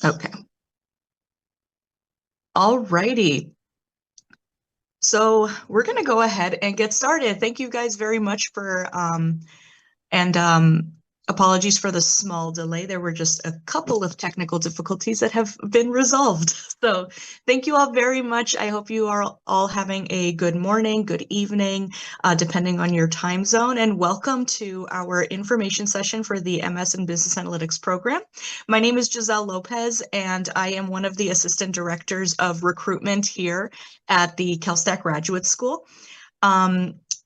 Okay. All righty. So we're going to go ahead and get started. Thank you guys very much for and apologies for the small delay. There were just a couple of technical difficulties that have been resolved. So thank you all very much. I hope you are all having a good morning, good evening, depending on your time zone. And welcome to our information session for the MS in Business Analytics program. My name is Giselle Lopez, and I am one of the assistant directors of recruitment here at the CalStack Graduate School.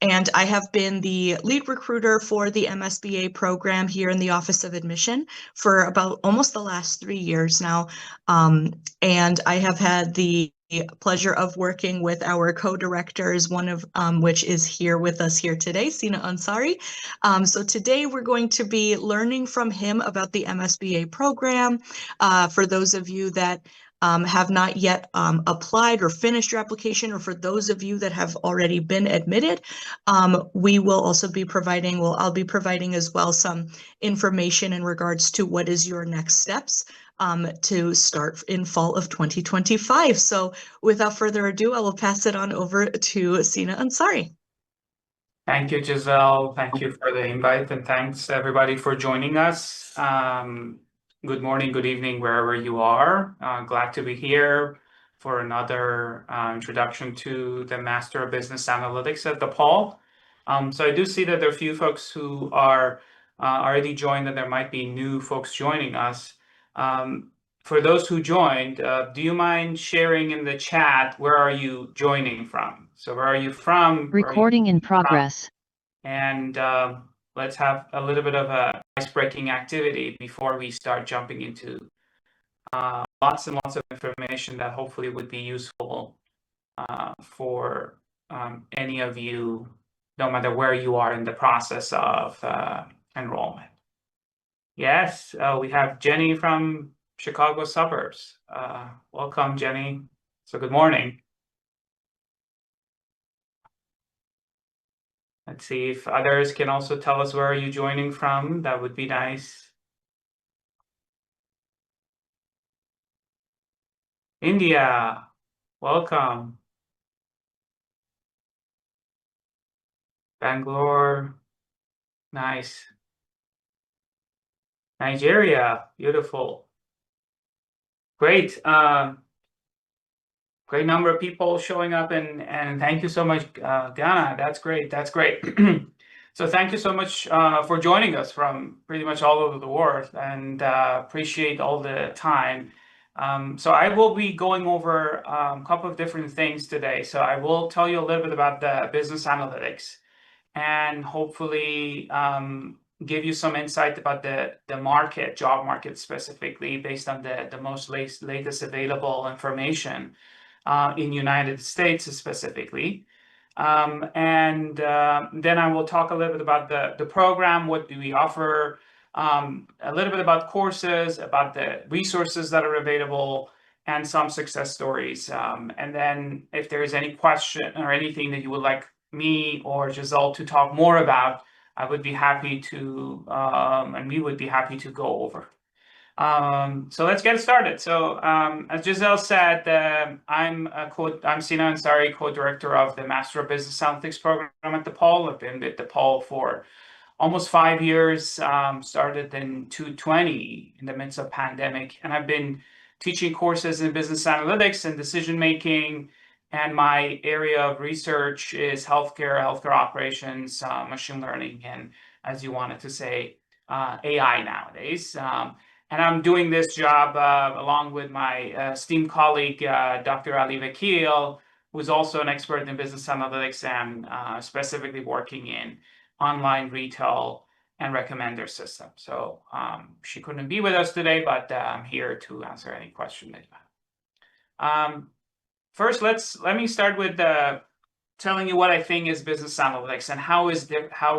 And I have been the lead recruiter for the MSBA program here in the Office of Admission for about almost the last 3 years now. And I have had the pleasure of working with our co-directors, one of which is here with us here today, Sina Ansari. So today we're going to be learning from him about the MSBA program. For those of you that have not yet applied or finished your application, or for those of you that have already been admitted, we will also be providing, I'll be providing as well some information in regards to what is your next steps to start in fall of 2025. So without further ado, I will pass it on over to Sina Ansari. Thank you, Giselle. Thank you for the invite, and thanks everybody for joining us. Good morning, good evening, wherever you are. Glad to be here for another introduction to the Master of Business Analytics at DePaul. So I do see that there are a few folks who are already joined, and there might be new folks joining us. For those who joined, do you mind sharing in the chat, where are you joining from? So where are you from? Recording in progress. And let's have a little bit of a ice-breaking activity before we start jumping into lots and lots of information that hopefully would be useful for any of you, no matter where you are in the process of enrollment. Yes, we have Jenny from Chicago suburbs. Welcome, Jenny. So good morning. Let's see if others can also tell us where are you joining from. That would be nice. India, welcome. Bangalore, nice. Nigeria, beautiful. Great. Great number of people showing up, and thank you so much, Ghana. That's great. That's great. So thank you so much for joining us from pretty much all over the world, and appreciate all the time. So I will be going over a couple of different things today. So I will tell you a little bit about the business analytics, and hopefully give you some insight about the market, job market specifically, based on the most latest available information in United States specifically. And then I will talk a little bit about the program, what do we offer, a little bit about courses, about the resources that are available, and some success stories. And then if there is any question or anything that you would like me or Giselle to talk more about, I would be happy to, and we would be happy to go over. So let's get started. So as Giselle said, I'm Sina Ansari, co-director of the Master of Business Analytics program at DePaul. I've been with DePaul for almost 5 years, started in 2020 in the midst of pandemic, and I've been teaching courses in business analytics and decision making, and my area of research is healthcare operations, machine learning, and as you wanted to say, AI nowadays. And I'm doing this job along with my esteemed colleague, Dr. Ali Vakil, who's also an expert in business analytics and specifically working in online retail and recommender system. So she couldn't be with us today, but I'm here to answer any question that you have. First, let me start with telling you what I think is business analytics and how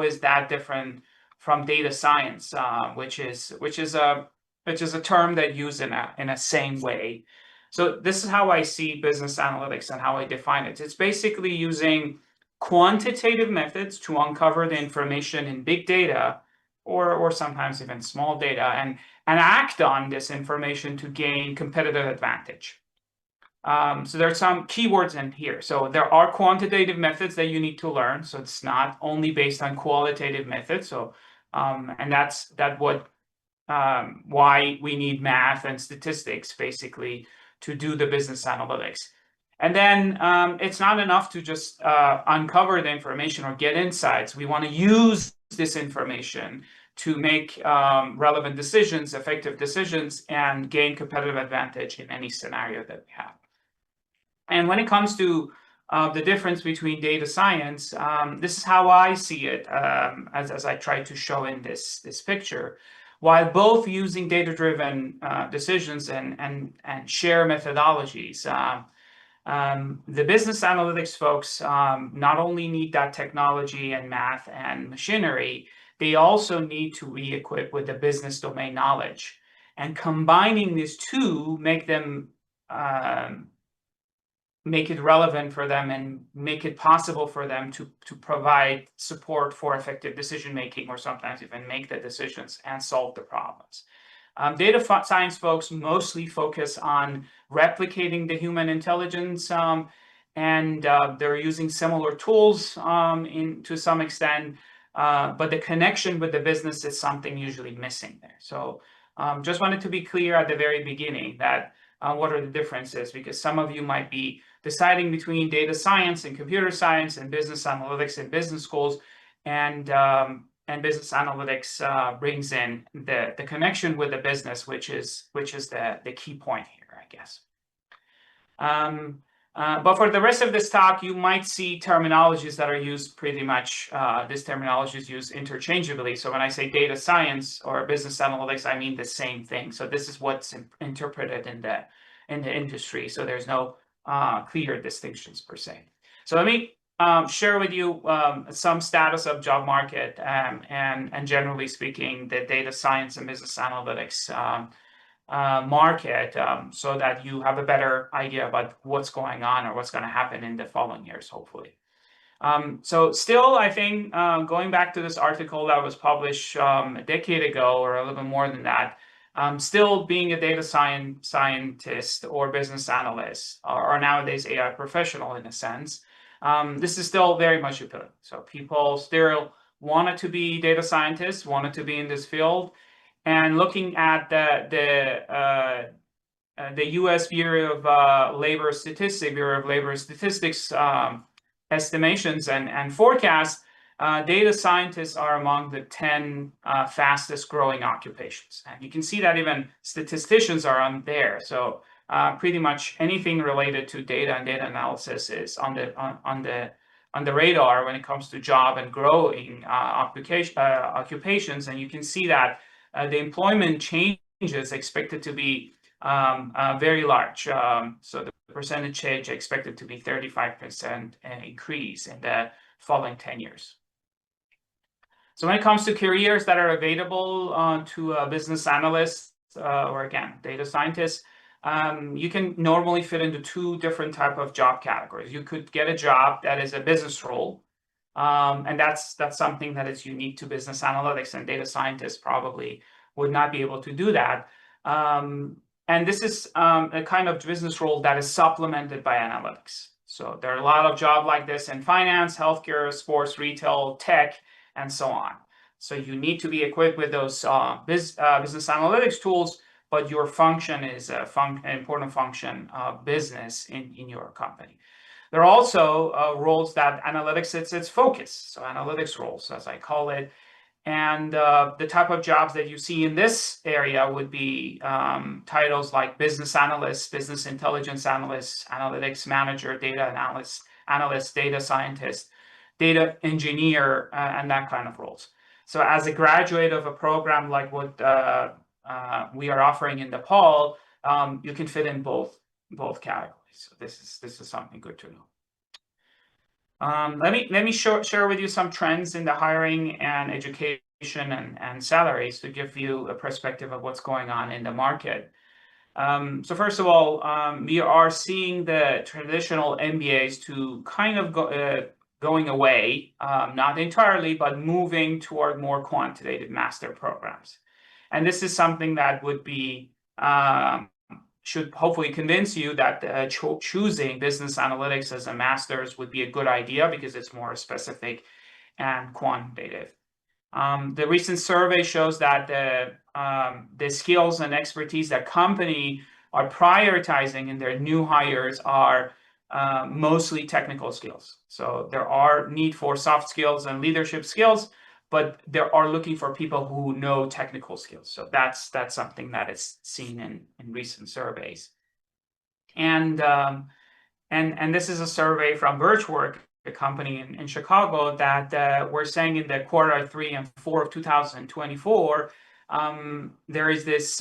is that different from data science, which is a term that used in a same way. So this is how I see business analytics and how I define it. It's basically using quantitative methods to uncover the information in big data or sometimes even small data, and act on this information to gain competitive advantage. So there are some keywords in here. So there are quantitative methods that you need to learn. So it's not only based on qualitative methods. So and that's why we need math and statistics basically to do the business analytics. And then it's not enough to just uncover the information or get insights. We want to use this information to make relevant decisions, effective decisions, and gain competitive advantage in any scenario that we have. And when it comes to the difference between data science, this is how I see it, as I try to show in this picture. While both using data-driven decisions and share methodologies, the business analytics folks not only need that technology and math and machinery, they also need to be equipped with the business domain knowledge. And combining these two make it relevant for them and make it possible for them to provide support for effective decision making, or sometimes even make the decisions and solve the problems. Data science folks mostly focus on replicating the human intelligence, and they're using similar tools to some extent, but the connection with the business is something usually missing there. So just wanted to be clear at the very beginning that what are the differences, because some of you might be deciding between data science and computer science and business analytics in business schools, and business analytics brings in the connection with the business, which is the key point here, I guess. But for the rest of this talk, you might see terminologies that are used pretty much, this terminology is used interchangeably. So when I say data science or business analytics, I mean the same thing. So this is what's interpreted in the industry. So there's no clear distinctions per se. So let me share with you some status of job market, and generally speaking, the data science and business analytics market, so that you have a better idea about what's going on or what's going to happen in the following years, hopefully. So still, I think, going back to this article that was published a decade ago or a little bit more than that, still being a data scientist or business analyst, or nowadays AI professional in a sense, this is still very much appealing. So people still wanted to be data scientists, wanted to be in this field. And looking at the U.S. Bureau of Labor Statistics estimations and forecasts, data scientists are among the 10 fastest growing occupations. And you can see that even statisticians are on there. So pretty much anything related to data and data analysis is on the radar when it comes to job and growing occupations. And you can see that the employment changes expected to be very large. So the percentage change expected to be 35% increase in the following 10 years. So when it comes to careers that are available to a business analyst or again, data scientists, you can normally fit into two different type of job categories. You could get a job that is a business role, and that's something that is unique to business analytics, and data scientists probably would not be able to do that. And this is a kind of business role that is supplemented by analytics. So there are a lot of jobs like this in finance, healthcare, sports, retail, tech, and so on. So you need to be equipped with those business analytics tools, but your function is an important function of business in your company. There are also roles that analytics is its focus, so analytics roles, as I call it. And the type of jobs that you see in this area would be titles like business analyst, business intelligence analyst, analytics manager, data analyst, data scientist, data engineer, and that kind of roles. So as a graduate of a program like what we are offering in Nepal, you can fit in both categories. So this is something good to know. Let me share with you some trends in the hiring and education and salaries to give you a perspective of what's going on in the market. So first of all, we are seeing the traditional MBAs to kind of going away, not entirely, but moving toward more quantitative master programs. And this is something that would be should hopefully convince you that choosing business analytics as a master's would be a good idea because it's more specific and quantitative. The recent survey shows that the skills and expertise that company are prioritizing in their new hires are mostly technical skills. So there are need for soft skills and leadership skills, but they are looking for people who know technical skills. So that's something that is seen in recent surveys. And this is a survey from Birchwork, a company in Chicago, that we're saying in the quarter 3 and 4 of 2024, there is this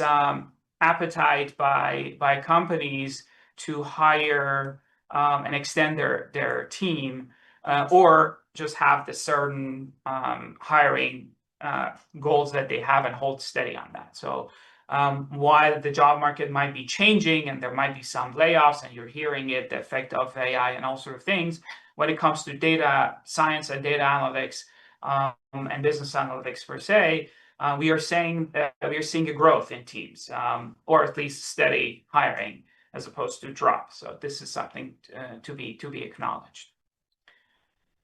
appetite by companies to hire and extend their team, or just have the certain hiring goals that they have and hold steady on that. So while the job market might be changing and there might be some layoffs and you're hearing it, the effect of AI and all sort of things, when it comes to data science and data analytics and business analytics per se, we are saying that we are seeing a growth in teams, or at least steady hiring as opposed to drop. So this is something to be acknowledged.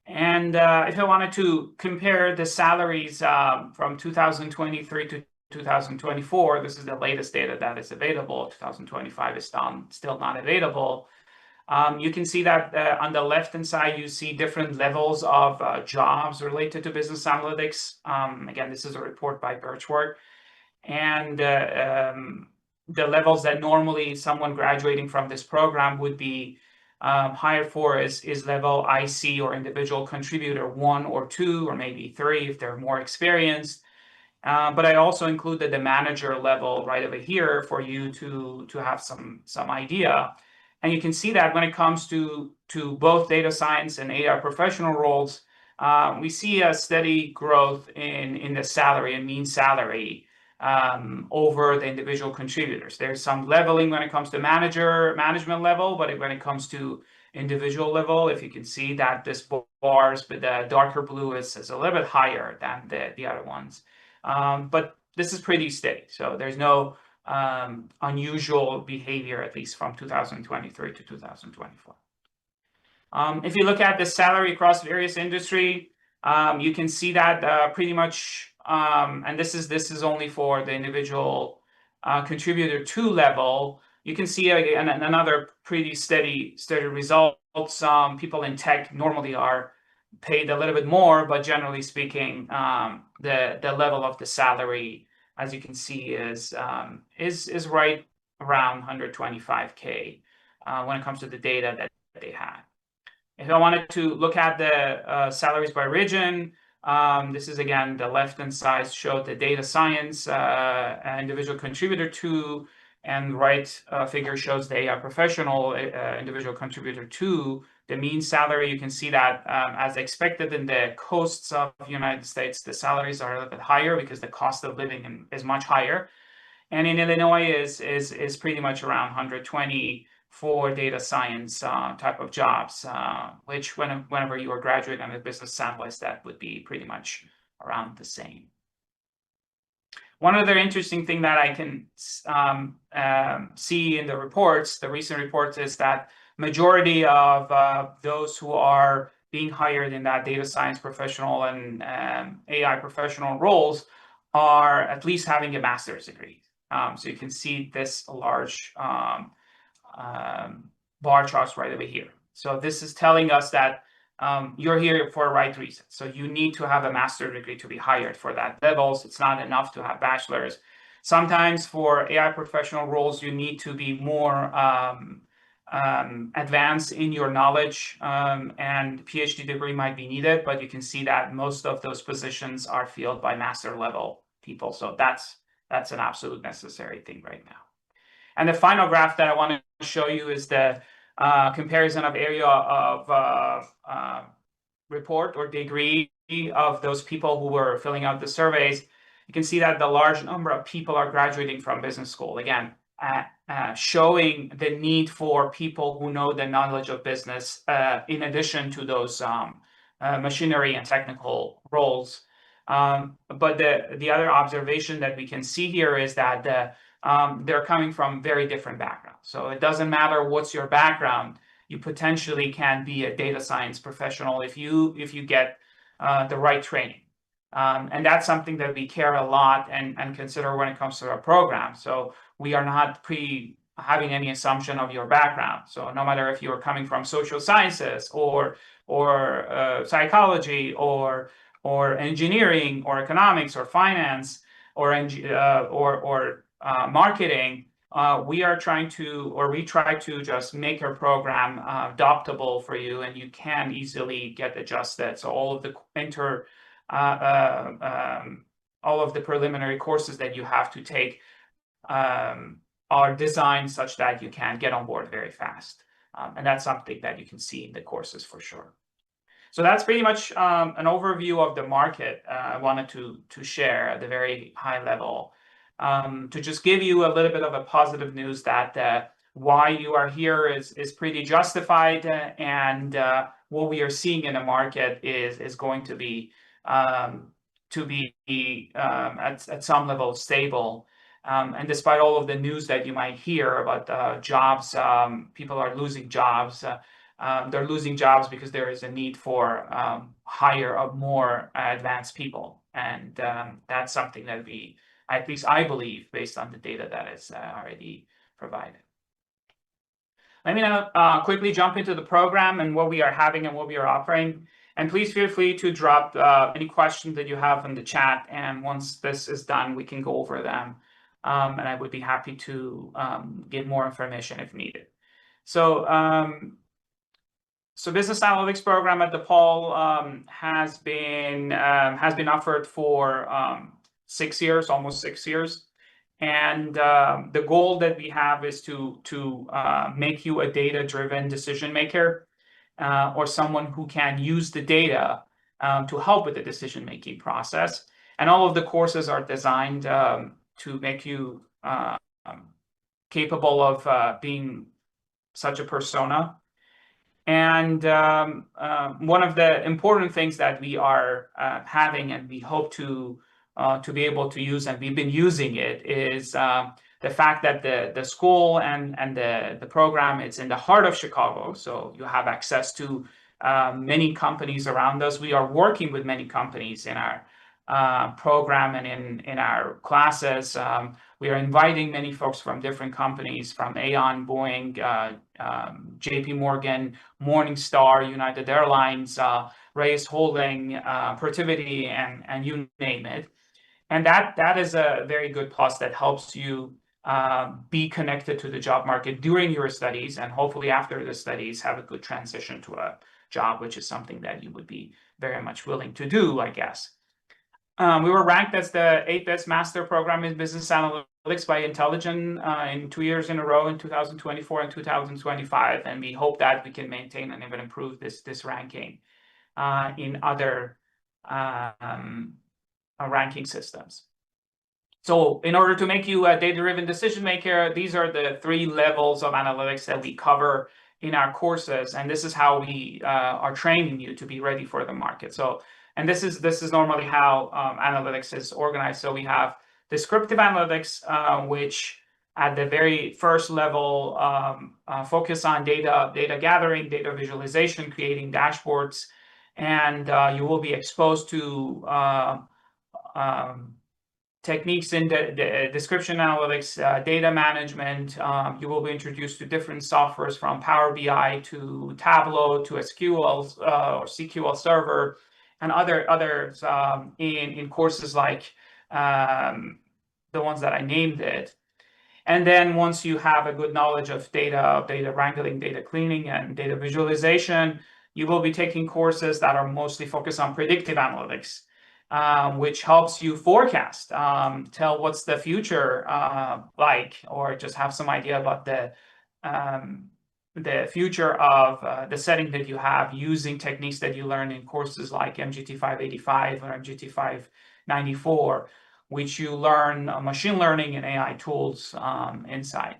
And if I wanted to compare the salaries from 2023 to 2024, this is the latest data that is available. 2025 is still not available. You can see that on the left-hand side, you see different levels of jobs related to business analytics. Again, this is a report by Birchwork. And the levels that normally someone graduating from this program would be hired for is level IC or individual contributor 1 or 2 or maybe 3 if they're more experienced. But I also included the manager level right over here for you to have some idea. And you can see that when it comes to both data science and AI professional roles, we see a steady growth in the salary and mean salary over the individual contributors. There's some leveling when it comes to management level, but when it comes to individual level, if you can see that this bars with the darker blue is a little bit higher than the other ones. But this is pretty steady. So there's no unusual behavior, at least from 2023 to 2024. If you look at the salary across various industry, you can see that pretty much, and this is only for the individual contributor 2 level. You can see again another pretty steady results. People in tech normally are paid a little bit more, but generally speaking, the level of the salary, as you can see, is right around 125K when it comes to the data that they had. If I wanted to look at the salaries by region, this is again the left-hand side showed the data science individual contributor 2, and right figure shows the AI professional individual contributor 2. The mean salary, you can see that as expected in the coasts of the United States, the salaries are a little bit higher because the cost of living is much higher. And in Illinois is pretty much around 120 for data science type of jobs, which whenever you are graduating on a business analyst, that would be pretty much around the same. One other interesting thing that I can see in the reports, the recent reports, is that majority of those who are being hired in that data science professional and AI professional roles are at least having a master's degree. So you can see this large bar charts right over here. So this is telling us that you're here for a right reason. So you need to have a master's degree to be hired for that levels. It's not enough to have bachelor's. Sometimes for AI professional roles, you need to be more advanced in your knowledge, and PhD degree might be needed, but you can see that most of those positions are filled by master level people. So that's an absolute necessary thing right now. And the final graph that I want to show you is the comparison of area of report or degree of those people who were filling out the surveys. You can see that the large number of people are graduating from business school. Again, showing the need for people who know the knowledge of business in addition to those machinery and technical roles. But the other observation that we can see here is that they're coming from very different backgrounds. So it doesn't matter what's your background, you potentially can be a data science professional if you get the right training. And that's something that we care a lot and consider when it comes to our program. So we are not having any assumption of your background. So no matter if you're coming from social sciences or psychology or engineering or economics or finance or marketing, we try to just make our program adoptable for you, and you can easily get adjusted. So all of the preliminary courses that you have to take are designed such that you can get on board very fast. And that's something that you can see in the courses for sure. So that's pretty much an overview of the market I wanted to share at the very high level. To just give you a little bit of a positive news that why you are here is pretty justified, and what we are seeing in the market is going to be at some level stable. And despite all of the news that you might hear about jobs, people are losing jobs. They're losing jobs because there is a need for hire of more advanced people, and that's something that at least I believe, based on the data that is already provided. Let me now quickly jump into the program and what we are having and what we are offering. And please feel free to drop any questions that you have in the chat. And once this is done, we can go over them. And I would be happy to give more information if needed. So business analytics program at DePaul has been offered for 6 years, almost 6 years. And the goal that we have is to make you a data-driven decision maker, or someone who can use the data to help with the decision-making process. And all of the courses are designed to make you capable of being such a persona. And one of the important things that we are having, and we hope to be able to use, and we've been using it, is the fact that the school and the program is in the heart of Chicago. So you have access to many companies around us. We are working with many companies in our program and in our classes. We are inviting many folks from different companies, from Aon, Boeing, JP Morgan, Morningstar, United Airlines, Reyes Holding, Protiviti, and you name it. And that is a very good plus that helps you be connected to the job market during your studies, and hopefully after the studies have a good transition to a job, which is something that you would be very much willing to do, I guess. We were ranked as the 8th best master program in business analytics by Intelligent in 2 years in a row, in 2024 and 2025, and we hope that we can maintain and even improve this ranking in other ranking systems. So in order to make you a data-driven decision maker, these are the 3 levels of analytics that we cover in our courses, and this is how we are training you to be ready for the market. So, and this is normally how analytics is organized. So we have descriptive analytics, which at the very first level focus on data gathering, data visualization, creating dashboards, and you will be exposed to techniques in the description analytics, data management. You will be introduced to different softwares, from Power BI to Tableau to SQL or SQL Server, and others in courses like the ones that I named it. And then once you have a good knowledge of data wrangling, data cleaning, and data visualization, you will be taking courses that are mostly focused on predictive analytics, which helps you forecast, tell what's the future like, or just have some idea about the future of the setting that you have, using techniques that you learn in courses like MGT 585 or MGT 594, which you learn machine learning and AI tools inside.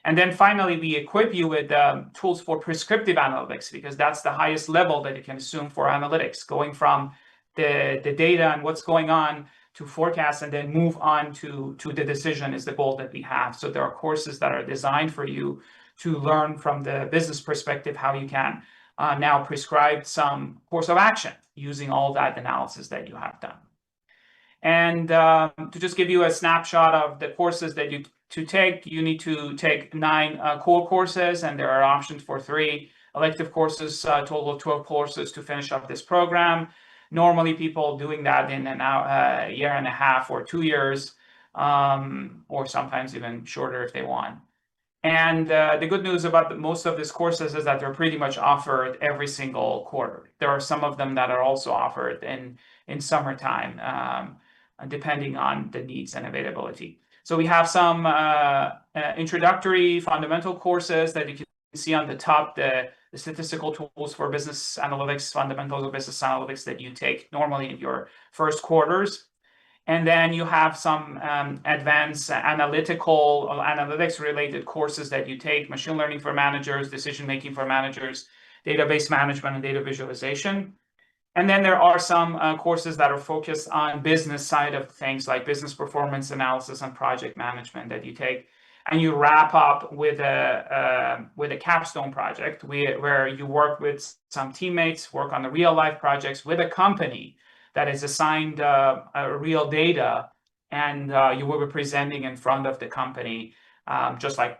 And then finally, we equip you with tools for prescriptive analytics, because that's the highest level that you can assume for analytics, going from the data and what's going on to forecast and then move on to the decision is the goal that we have. So there are courses that are designed for you to learn from the business perspective how you can now prescribe some course of action using all that analysis that you have done. And to just give you a snapshot of the courses that you take, you need to take 9 core courses, and there are options for 3 elective courses, total of 12 courses to finish up this program. Normally, people doing that in a year and a half or 2 years, or sometimes even shorter if they want. And the good news about most of these courses is that they're pretty much offered every single quarter. There are some of them that are also offered in summertime, depending on the needs and availability. So we have some introductory fundamental courses that you can see on the top, the statistical tools for business analytics, fundamentals of business analytics that you take normally in your first quarters. And then you have some advanced analytics related courses that you take: machine learning for managers, decision making for managers, database management, and data visualization. And then there are some courses that are focused on business side of things, like business performance analysis and project management that you take. And you wrap up with a capstone project where you work with some teammates, work on the real life projects with a company that is assigned real data, and you will be presenting in front of the company, just like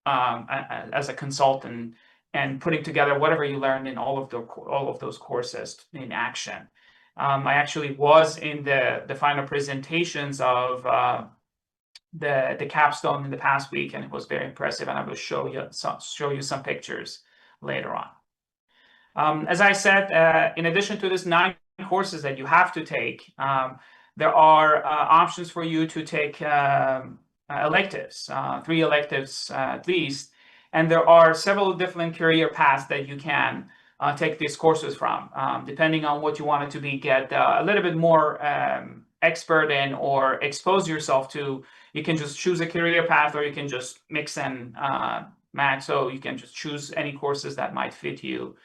as a consultant, and putting together whatever you learned in all of those courses in action. I actually was in the final presentations of the capstone in the past week, and it was very impressive, and I will show you some pictures later on. As I said, in addition to this 9 courses that you have to take, there are options for you to take electives, 3 electives at least, and there are several different career paths that you can take these courses from, depending on what you want it to be, get a little bit more expert in or expose yourself to. You can just choose a career path, or you can just mix and match, so you can just choose any courses that might fit you.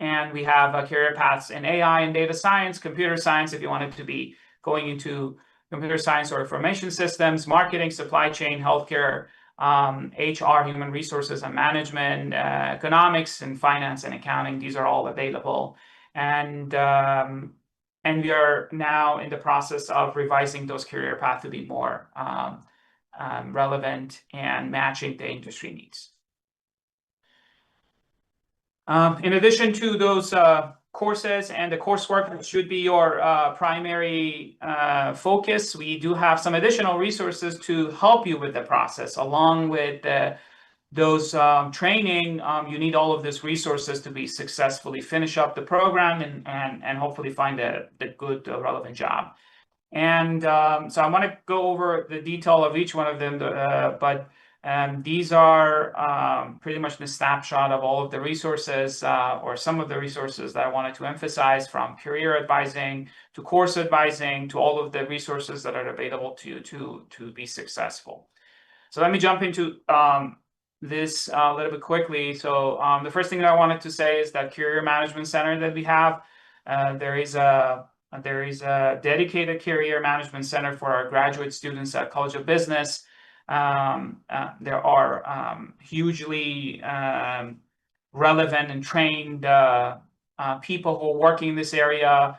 And we have career paths in AI and data science, computer science, if you wanted to be going into computer science or information systems, marketing, supply chain, healthcare, HR, human resources and management, economics, and finance and accounting. These are all available. And we are now in the process of revising those career paths to be more relevant and matching the industry needs. In addition to those courses and the coursework that should be your primary focus, we do have some additional resources to help you with the process. Along with those training, you need all of these resources to be successfully finish up the program and hopefully find the good relevant job. And so I want to go over the detail of each one of them, but these are pretty much the snapshot of all of the resources, or some of the resources that I wanted to emphasize, from career advising to course advising to all of the resources that are available to you to be successful. So let me jump into this a little bit quickly. So the first thing that I wanted to say is that Career Management Center that we have, there is a dedicated Career Management Center for our graduate students at College of Business. There are hugely relevant and trained people who are working in this area,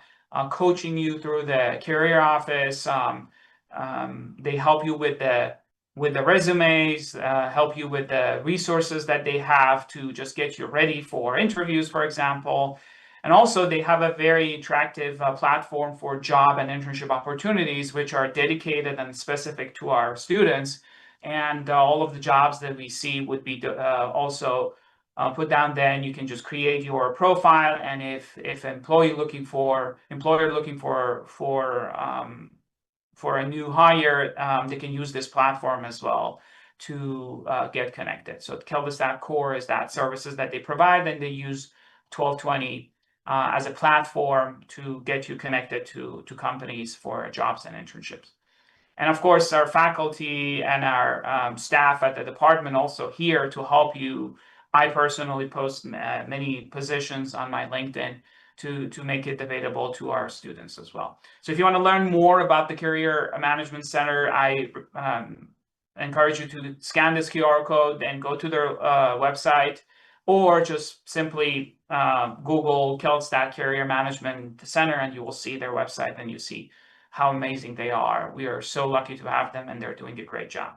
coaching you through the career office. They help you with the resumes, help you with the resources that they have to just get you ready for interviews, for example. And also they have a very attractive platform for job and internship opportunities, which are dedicated and specific to our students. And all of the jobs that we see would be also put down. Then you can just create your profile, and if employer looking for a new hire, they can use this platform as well to get connected. So Kelvus Core is that services that they provide, and they use 1220 as a platform to get you connected to companies for jobs and internships. And of course, our faculty and our staff at the department also here to help you. I personally post many positions on my LinkedIn to make it available to our students as well. So if you want to learn more about the Career Management Center, I encourage you to scan this QR code and go to their website, or just simply Google Kellstadt Career Management Center and you will see their website and you see how amazing they are. We are so lucky to have them and they're doing a great job.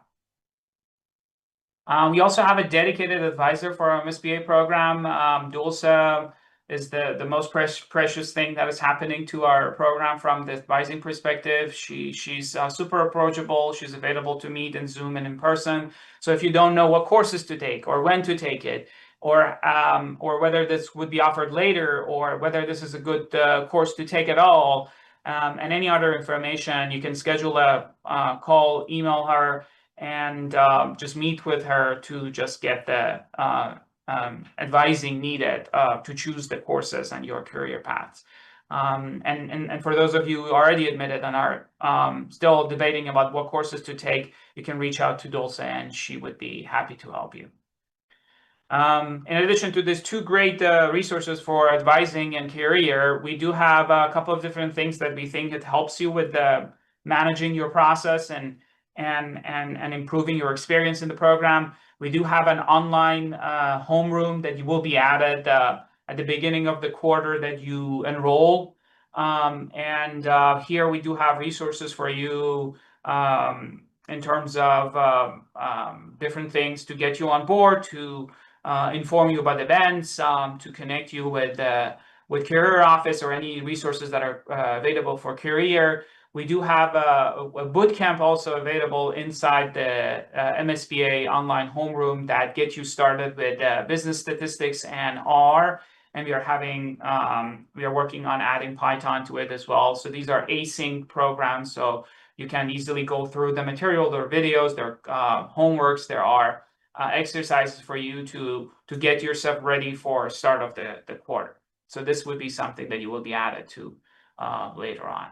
We also have a dedicated advisor for our MSBA program. Dulce is the most precious thing that is happening to our program from the advising perspective. She's super approachable. She's available to meet in Zoom and in person. So if you don't know what courses to take or when to take it, or whether this would be offered later, or whether this is a good course to take at all, and any other information, you can schedule a call, email her, and just meet with her to just get the advising needed to choose the courses and your career paths. And for those of you who already admitted and are still debating about what courses to take, you can reach out to Dulce and she would be happy to help you. In addition to these two great resources for advising and career, we do have a couple of different things that we think it helps you with managing your process and improving your experience in the program. We do have an online homeroom that you will be added at the beginning of the quarter that you enroll. Here we do have resources for you in terms of different things to get you on board, to inform you about events, to connect you with Career Office or any resources that are available for career. We do have a boot camp also available inside the MSBA online homeroom that gets you started with business statistics and R. And we are working on adding Python to it as well. So these are async programs, so you can easily go through the material. There are videos, there are homeworks, there are exercises for you to get yourself ready for start of the quarter. So this would be something that you will be added to later on.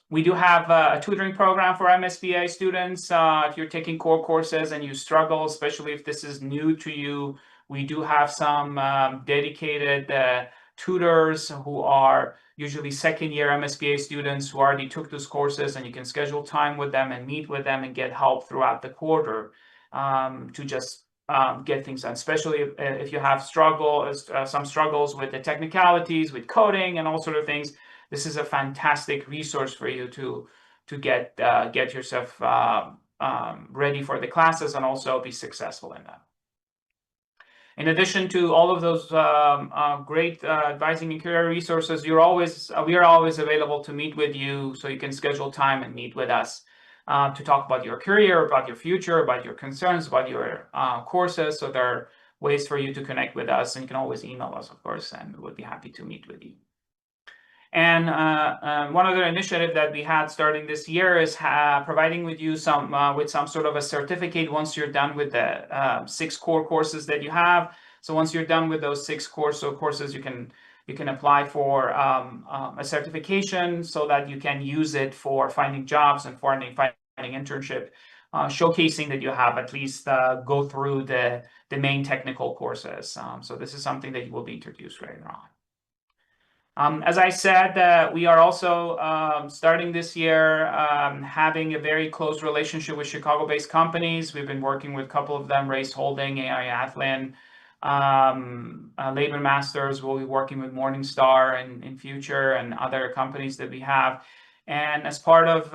We do have a tutoring program for MSBA students. If you're taking core courses and you struggle, especially if this is new to you, we do have some dedicated tutors who are usually second-year MSBA students who already took those courses, and you can schedule time with them and meet with them and get help throughout the quarter to just get things done, especially if you have some struggles with the technicalities, with coding and all sort of things. This is a fantastic resource for you to get yourself ready for the classes and also be successful in that. In addition to all of those great advising and career resources, we are always available to meet with you, so you can schedule time and meet with us to talk about your career, about your future, about your concerns, about your courses. So there are ways for you to connect with us, and you can always email us, of course, and we would be happy to meet with you. And one other initiative that we had starting this year is providing with you some sort of a certificate once you're done with the 6 core courses that you have. So once you're done with those 6 courses, you can apply for a certification so that you can use it for finding jobs and for finding internship, showcasing that you have at least go through the main technical courses. So this is something that you will be introduced later on. As I said, we are also starting this year having a very close relationship with Chicago-based companies. We've been working with a couple of them, Race Holding, AI Athlon, Labor Masters. We'll be working with Morningstar in future, and other companies that we have. And as part of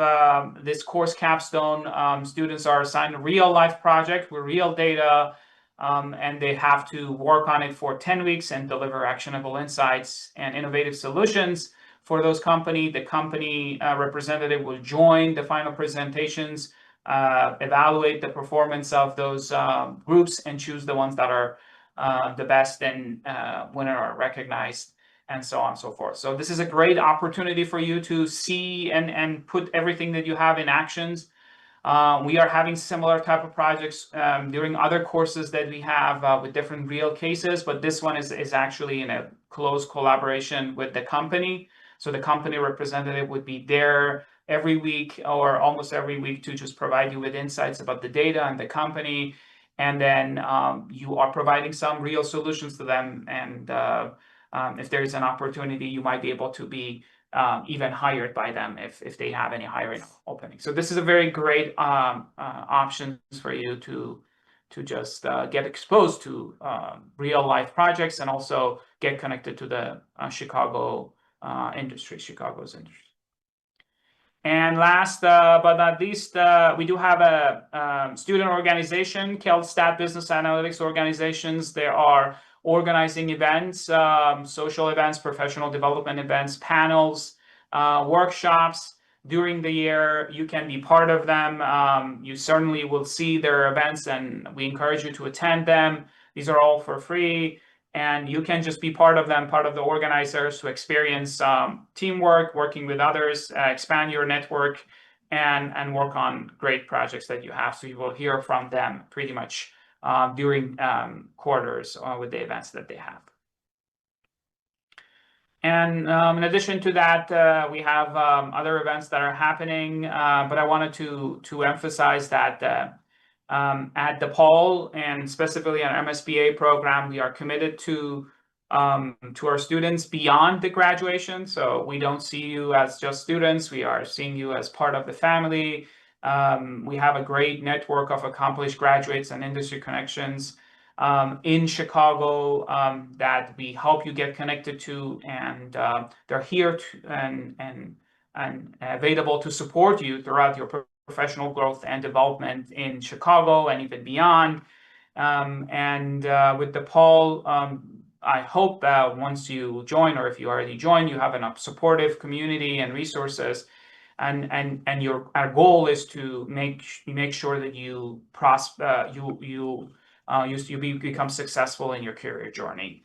this course capstone, students are assigned a real-life project with real data, and they have to work on it for 10 weeks and deliver actionable insights and innovative solutions for those companies. The company representative will join the final presentations, evaluate the performance of those groups, and choose the ones that are the best and winner are recognized, and so on and so forth. So this is a great opportunity for you to see and put everything that you have in actions. We are having similar type of projects during other courses that we have with different real cases, but this one is actually in a close collaboration with the company. So the company representative would be there every week or almost every week to just provide you with insights about the data and the company. And then you are providing some real solutions to them. And if there is an opportunity, you might be able to be even hired by them if they have any hiring opening. So this is a very great option for you to just get exposed to real life projects and also get connected to the Chicago's industry. And last but not least, we do have a student organization, Stat Business Analytics Organizations. They are organizing events, social events, professional development events, panels, workshops during the year. You can be part of them. You certainly will see their events, and we encourage you to attend them. These are all for free. And you can just be part of them, part of the organizers, to experience teamwork, working with others, expand your network, and work on great projects that you have. So you will hear from them pretty much during quarters with the events that they have. And in addition to that, we have other events that are happening, but I wanted to emphasize that at DePaul and specifically our MSBA program, we are committed to our students beyond the graduation. So we don't see you as just students. We are seeing you as part of the family. We have a great network of accomplished graduates and industry connections in Chicago that we help you get connected to, and they're here and available to support you throughout your professional growth and development in Chicago and even beyond. With DePaul, I hope that once you join, or if you already joined, you have a supportive community and resources. And our goal is to make sure that you prosper, you become successful in your career journey.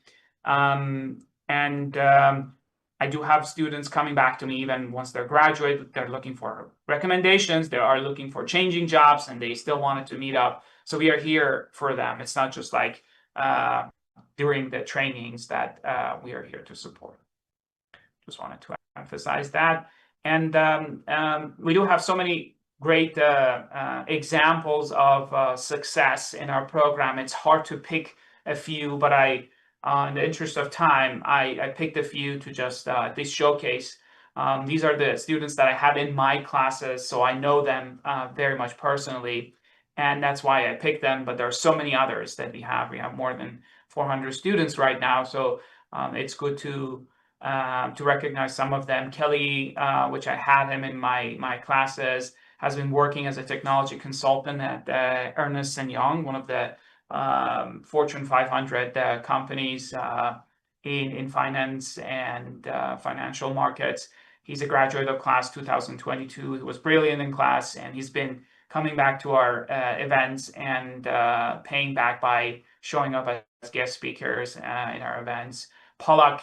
I do have students coming back to me even once they're graduate. They're looking for recommendations. They are looking for changing jobs, and they still wanted to meet up. So we are here for them. It's not just like during the trainings that we are here to support. Just wanted to emphasize that. And we do have so many great examples of success in our program. It's hard to pick a few, but in the interest of time, I picked a few to just at least showcase. These are the students that I have in my classes, so I know them very much personally, and that's why I picked them. But there are so many others that we have. We have more than 400 students right now, so it's good to recognize some of them. Kelly, which I had him in my classes, has been working as a technology consultant at Ernst & Young, one of the Fortune 500 companies in finance and financial markets. He's a graduate of class 2022. He was brilliant in class, and he's been coming back to our events and paying back by showing up as guest speakers in our events. Pollock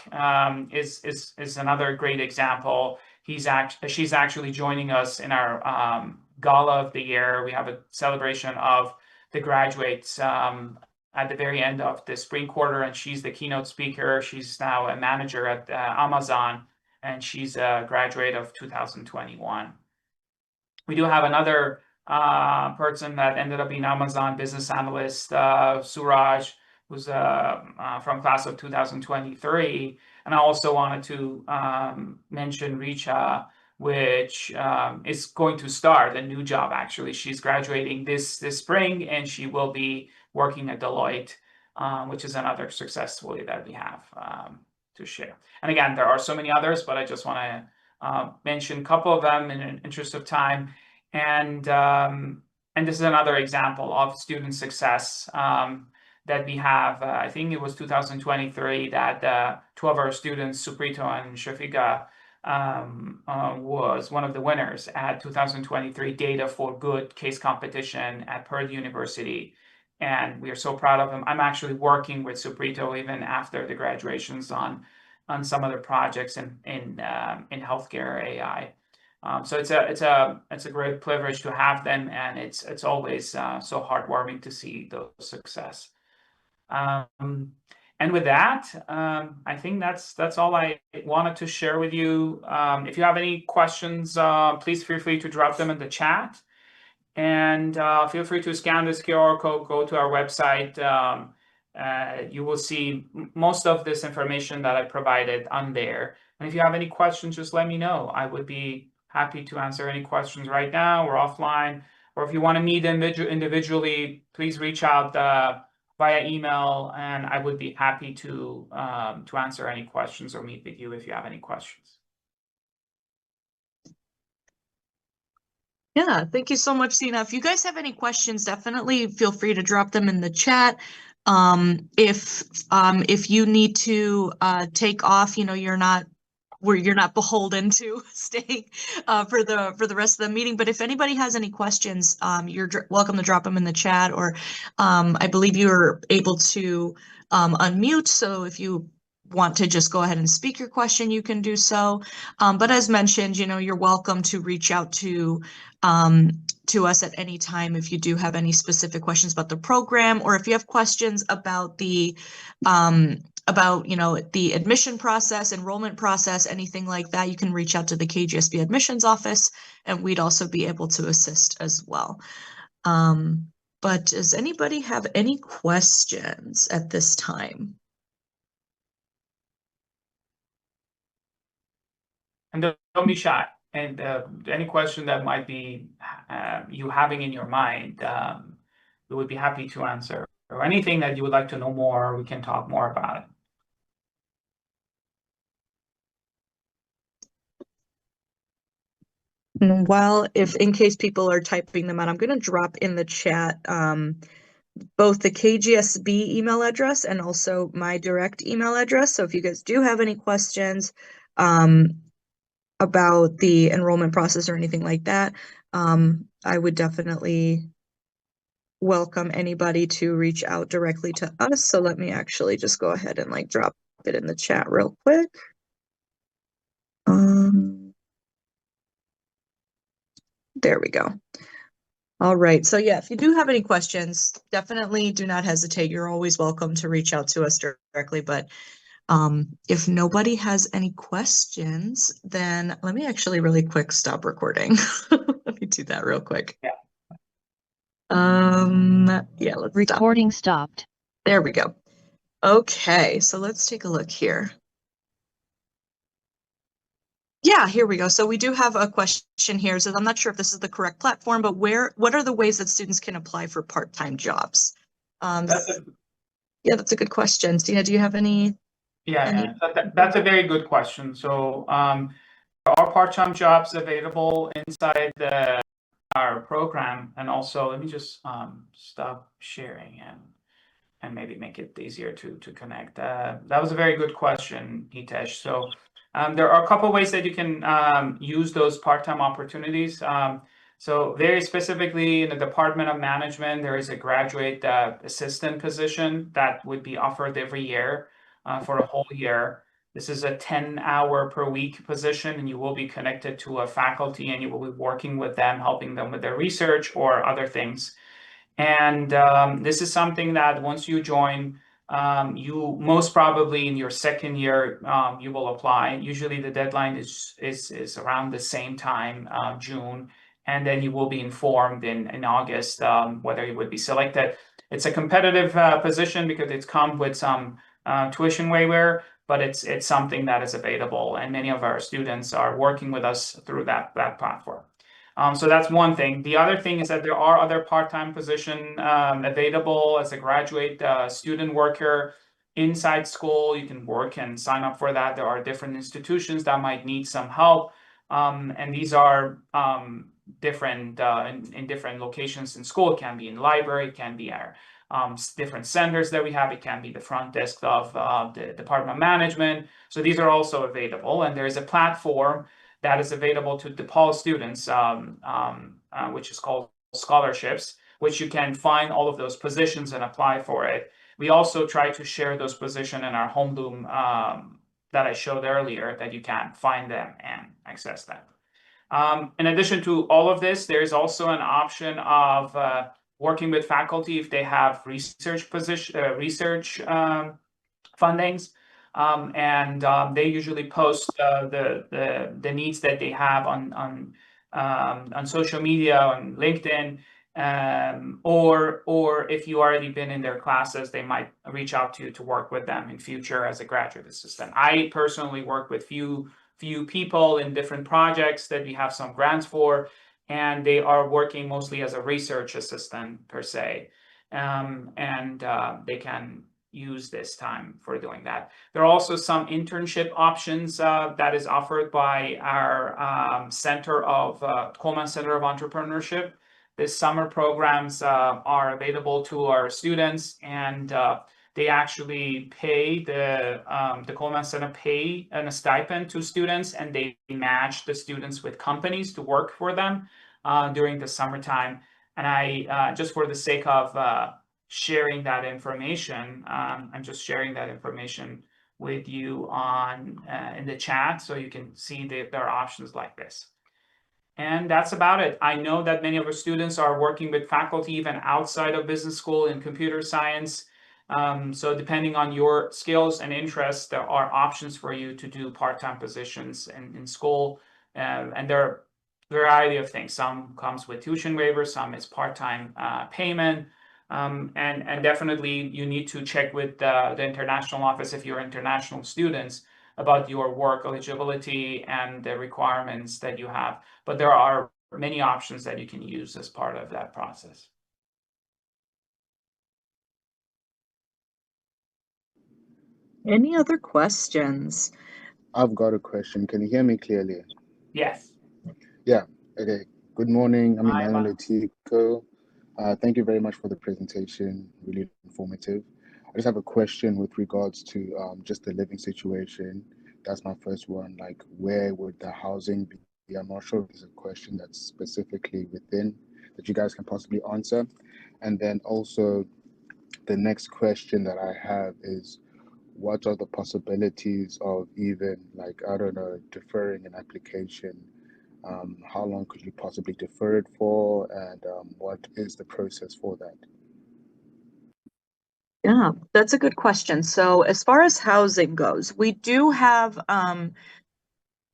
is another great example. She's actually joining us in our Gala of the Year. We have a celebration of the graduates at the very end of the spring quarter, and she's the keynote speaker. She's now a manager at Amazon, and she's a graduate of 2021. We do have another person that ended up being Amazon business analyst, Suraj, who's from class of 2023. And I also wanted to mention Richa, which is going to start a new job. Actually, she's graduating this spring, and she will be working at Deloitte, which is another success story that we have to share. And again, there are so many others, but I just want to mention a couple of them in the interest of time. And this is another example of student success that we have. I think it was 2023 that two of our students, Suprito and Shafika, was one of the winners at 2023 Data for Good case competition at Purdue University. And we are so proud of them. I'm actually working with Suprito even after the graduations on some other projects in healthcare AI. So it's a great privilege to have them, and it's always so heartwarming to see those success. And with that, I think that's all I wanted to share with you. If you have any questions, please feel free to drop them in the chat. And feel free to scan this QR code, go to our website. You will see most of this information that I provided on there. And if you have any questions, just let me know. I would be happy to answer any questions right now or offline. Or if you want to meet individually, please reach out via email, and I would be happy to answer any questions or meet with you if you have any questions. Yeah, thank you so much, Sina. If you guys have any questions, definitely feel free to drop them in the chat. If you need to take off, you're not beholden to staying for the rest of the meeting. But if anybody has any questions, you're welcome to drop them in the chat, or I believe you're able to unmute. So if you want to just go ahead and speak your question, you can do so. But as mentioned, you're welcome to reach out to us at any time if you do have any specific questions about the program, or if you have questions about the the admission process, enrollment process, anything like that, you can reach out to the KGSB admissions office, and we'd also be able to assist as well. But does anybody have any questions at this time? And don't be shy. And any question that might be you having in your mind, we would be happy to answer. Or anything that you would like to know more, we can talk more about it. Well, if in case people are typing them out, I'm going to drop in the chat both the KGSB email address and also my direct email address. So if you guys do have any questions about the enrollment process or anything like that, I would definitely welcome anybody to reach out directly to us. So let me actually just go ahead and drop it in the chat real quick. There we go. All right. So yeah, if you do have any questions, definitely do not hesitate. You're always welcome to reach out to us directly. But if nobody has any questions, then let me actually really quick stop recording. Let me do that real quick. Yeah. Yeah, let's recording stopped. There we go. Okay, so let's take a look here. Yeah, here we go. So we do have a question here. So I'm not sure if this is the correct platform, but what are the ways that students can apply for part-time jobs? Yeah, that's a good question. Stina, do you have any? Yeah, that's a very good question. So there are part-time jobs available inside our program. And also, let me just stop sharing and maybe make it easier to connect. That was a very good question, Hitesh. So there are a couple of ways that you can use those part-time opportunities. So very specifically in the Department of Management, there is a graduate assistant position that would be offered every year for a whole year. This is a 10-hour per week position, and you will be connected to a faculty, and you will be working with them, helping them with their research or other things. And this is something that once you join, you most probably in your second year, you will apply. Usually the deadline is around the same time, June, and then you will be informed in August whether you would be selected. It's a competitive position because it's come with some tuition waiver, but it's something that is available, and many of our students are working with us through that platform. So that's one thing. The other thing is that there are other part-time positions available as a graduate student worker inside school. You can work and sign up for that. There are different institutions that might need some help, and these are different in different locations in school. It can be in the library, it can be our different centers that we have. It can be the front desk of the Department of Management. So these are also available, and there is a platform that is available to DePaul students, which is called scholarships, which you can find all of those positions and apply for it. We also try to share those positions in our home Loom that I showed earlier, that you can find them and access them. In addition to all of this, there's also an option of working with faculty if they have research fundings. They usually post the needs that they have on social media, on LinkedIn, or if you already been in their classes, they might reach out to you to work with them in future as a graduate assistant. I personally work with few people in different projects that we have some grants for, and they are working mostly as a research assistant per se, they can use this time for doing that. There are also some internship options that is offered by our Coleman Center of Entrepreneurship. The summer programs are available to our students, and they actually pay the Coleman Center pay a stipend to students, and they match the students with companies to work for them during the summertime. And I just for the sake of sharing that information, I'm just sharing that information with you on in the chat, so you can see that there are options like this. And that's about it. I know that many of our students are working with faculty even outside of business school in computer science. So depending on your skills and interests, there are options for you to do part-time positions in school. And there are a variety of things. Some comes with tuition waivers, some is part-time payment. And definitely you need to check with the international office if you're international students about your work eligibility and the requirements that you have. But there are many options that you can use as part of that process. Any other questions? I've got a question. Can you hear me clearly? Yes. Yeah. Okay. Good morning. I'm Hi, Emmanuel Tico. Thank you very much for the presentation. Really informative. I just have a question with regards to just the living situation. That's my first one. Like, where would the housing be? I'm not sure if there's a question that's specifically within that you guys can possibly answer. And then also, the next question that I have is, what are the possibilities of even, like, I don't know, deferring an application? How long could you possibly defer it for, and what is the process for that? Yeah, that's a good question. So as far as housing goes, we do have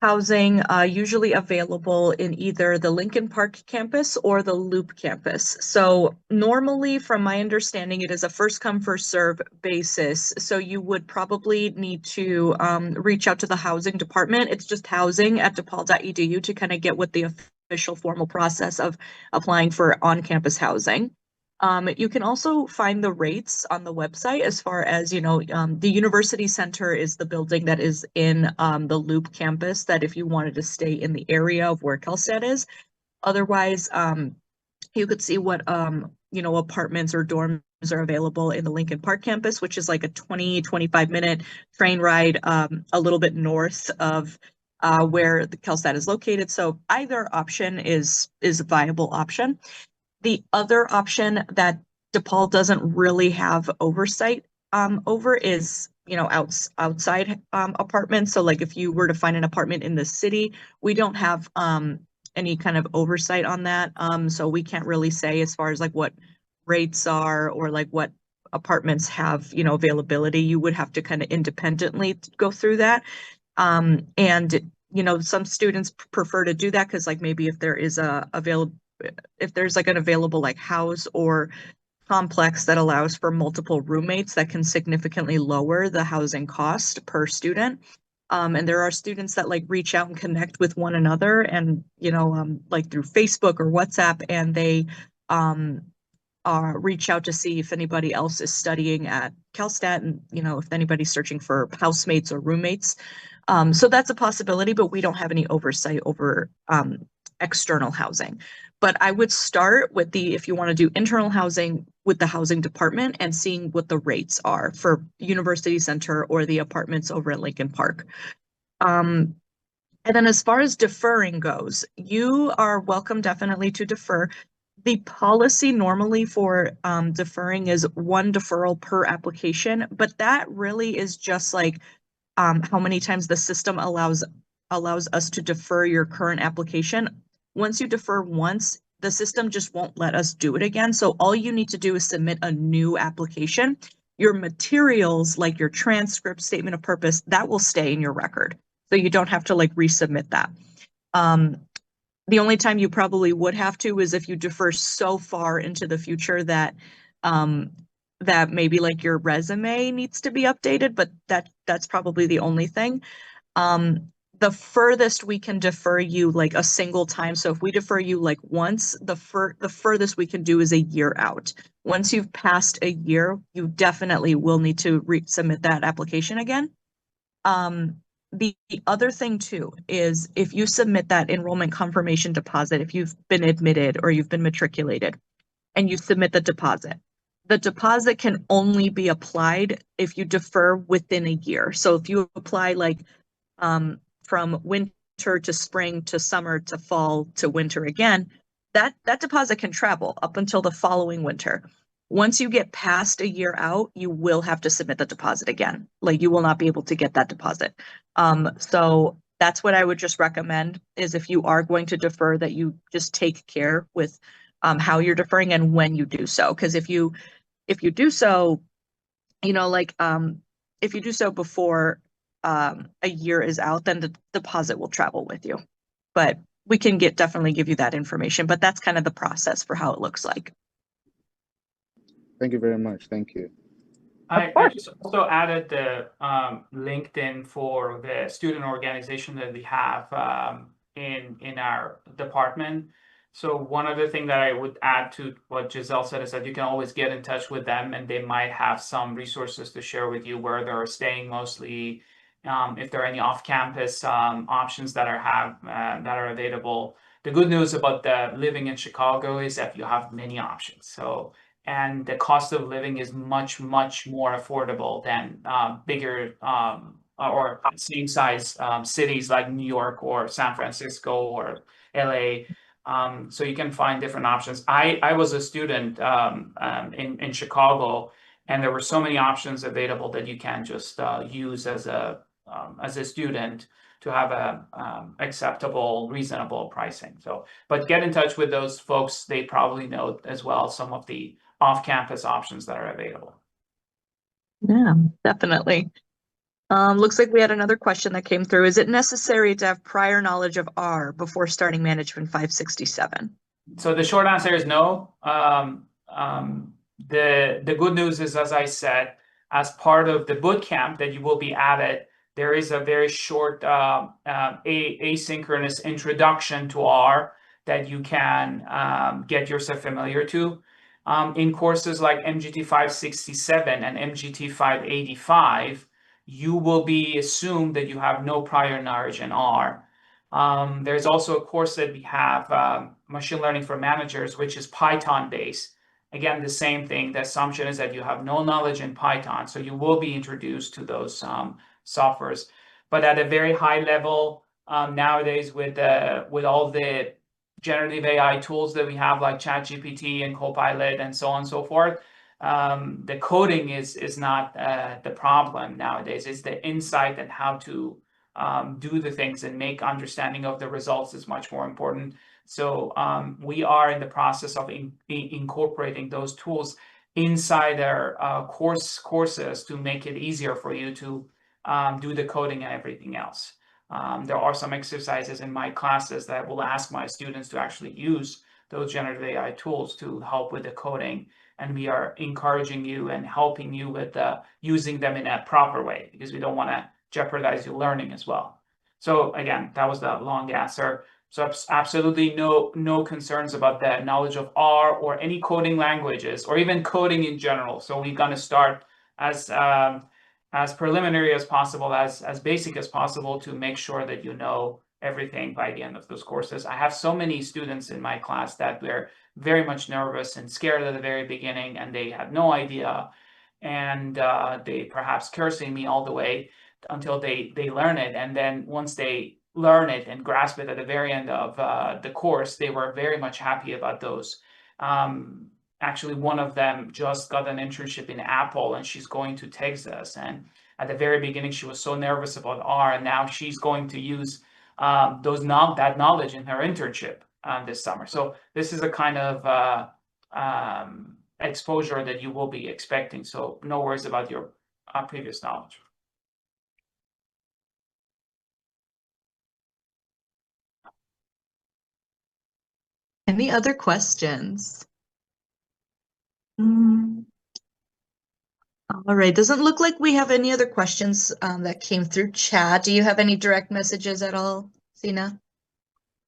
housing usually available in either the Lincoln Park campus or the Loop campus. So normally, from my understanding, it is a first come, first serve basis. So you would probably need to reach out to the housing department. It's just housing at DePaul.edu to kind of get with the official formal process of applying for on-campus housing. You can also find the rates on the website as far as, the University Center is the building that is in the Loop campus that if you wanted to stay in the area of where CalStat is. Otherwise, you could see what, apartments or dorms are available in the Lincoln Park campus, which is like a 25 minute train ride a little bit north of where the CalStat is located. So either option is a viable option. The other option that DePaul doesn't really have oversight over is, outside apartments. So like if you were to find an apartment in the city, we don't have any kind of oversight on that. So we can't really say as far as like what rates are or like what apartments have, availability. You would have to kind of independently go through that. And some students prefer to do that because like maybe if there is if there's like an available like house or complex that allows for multiple roommates, that can significantly lower the housing cost per student. And there are students that like reach out and connect with one another and, like through Facebook or WhatsApp, and they reach out to see if anybody else is studying at CalStat and, if anybody's searching for housemates or roommates. So that's a possibility, but we don't have any oversight over external housing. But I would start with if you want to do internal housing, with the housing department and seeing what the rates are for University Center or the apartments over at Lincoln Park. And then as far as deferring goes, you are welcome definitely to defer. The policy normally for deferring is one deferral per application, but that really is just like how many times the system allows us to defer your current application. Once you defer once, the system just won't let us do it again. So all you need to do is submit a new application. Your materials, like your transcript, statement of purpose, that will stay in your record. So you don't have to like resubmit that. The only time you probably would have to is if you defer so far into the future that that maybe like your resume needs to be updated, but that's probably the only thing. The furthest we can defer you like a single time. So if we defer you like once, the furthest we can do is a year out. Once you've passed a year, you definitely will need to resubmit that application again. The other thing too is if you submit that enrollment confirmation deposit, if you've been admitted or you've been matriculated and you submit the deposit can only be applied if you defer within a year. So if you apply like from winter to spring to summer to fall to winter again, that deposit can travel up until the following winter. Once you get past a year out, you will have to submit the deposit again. Like you will not be able to get that deposit. So that's what I would just recommend is if you are going to defer that you just take care with how you're deferring and when you do so. Because if you do so, if you do so before a year is out, then the deposit will travel with you. But we can definitely give you that information, but that's kind of the process for how it looks like. Thank you very much. Thank you. I just also added the LinkedIn for the student organization that we have in our department. So one other thing that I would add to what Giselle said is that you can always get in touch with them and they might have some resources to share with you where they're staying mostly, if there are any off-campus options that are available. The good news about living in Chicago is that you have many options. And the cost of living is much, much more affordable than bigger or same size cities like New York or San Francisco or LA. So you can find different options. I was a student in Chicago, and there were so many options available that you can just use as a student to have a acceptable, reasonable pricing. But get in touch with those folks. They probably know as well some of the off-campus options that are available. Yeah, definitely. Looks like we had another question that came through. Is it necessary to have prior knowledge of R before starting Management 567? So the short answer is no. The good news is, as I said, as part of the boot camp that you will be added, there is a very short asynchronous introduction to R that you can get yourself familiar to. In courses like MGT 567 and MGT 585, you will be assumed that you have no prior knowledge in R. There's also a course that we have, Machine Learning for Managers, which is Python based. Again, the same thing. The assumption is that you have no knowledge in Python, so you will be introduced to those softwares. But at a very high level, nowadays with all the generative AI tools that we have like ChatGPT and Copilot and so on and so forth, the coding is not the problem nowadays. It's the insight and how to do the things and make understanding of the results is much more important. So we are in the process of incorporating those tools inside our courses to make it easier for you to do the coding and everything else. There are some exercises in my classes that I will ask my students to actually use those generative AI tools to help with the coding. And we are encouraging you and helping you with using them in a proper way, because we don't want to jeopardize your learning as well. So again, that was the long answer. So absolutely no concerns about the knowledge of R or any coding languages or even coding in general. So we're going to start as preliminary as possible, as basic as possible, to make sure that you know everything by the end of those courses. I have so many students in my class that were very much nervous and scared at the very beginning, and they had no idea, and they perhaps cursing me all the way until they learn it. And then once they learn it and grasp it at the very end of the course, they were very much happy about those. Actually, one of them just got an internship in Apple, and she's going to Texas. And at the very beginning, she was so nervous about R, and now she's going to use that knowledge in her internship this summer. So this is a kind of exposure that you will be expecting. So no worries about your previous knowledge. Any other questions? All right, doesn't look like we have any other questions that came through chat. Do you have any direct messages at all, Sina?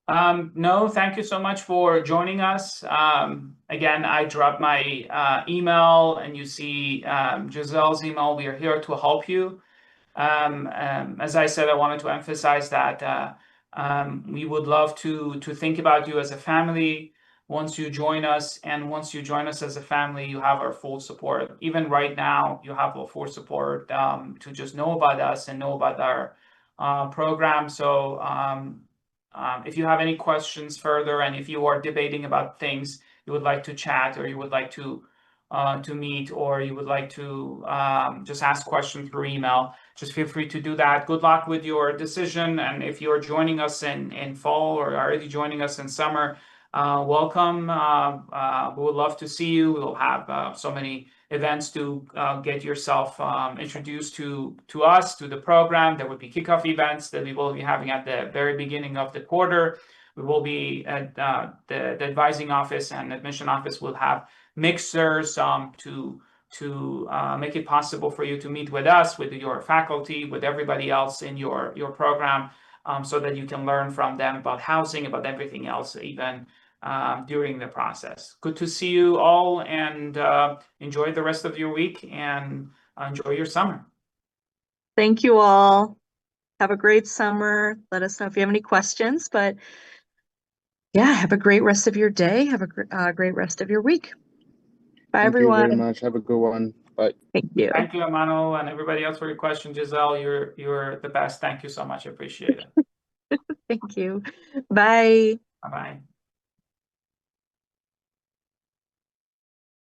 No, thank you so much for joining us. Again, I dropped my email, and you see Giselle's email. We are here to help you. As I said, I wanted to emphasize that we would love to think about you as a family once you join us. And once you join us as a family, you have our full support. Even right now, you have our full support to just know about us and know about our program. So if you have any questions further, and if you are debating about things you would like to chat, or you would like to meet, or you would like to just ask questions through email, just feel free to do that. Good luck with your decision. And if you're joining us in fall, or already joining us in summer, welcome. We would love to see you. We'll have so many events to get yourself introduced to us, to the program. There will be kickoff events that we will be having at the very beginning of the quarter. We will be at the advising office and admission office will have mixers to make it possible for you to meet with us, with your faculty, with everybody else in your program, so that you can learn from them about housing, about everything else, even during the process. Good to see you all, and enjoy the rest of your week, and enjoy your summer. Thank you all. Have a great summer. Let us know if you have any questions, but yeah, have a great rest of your day. Have a great rest of your week. Bye, Thank everyone. you very much. Have a good one. Bye. Thank you. Thank you, Emmanuel, and everybody else for your question. Giselle, you're the best. Thank you so much. I appreciate it. Thank you. Bye. Bye-bye.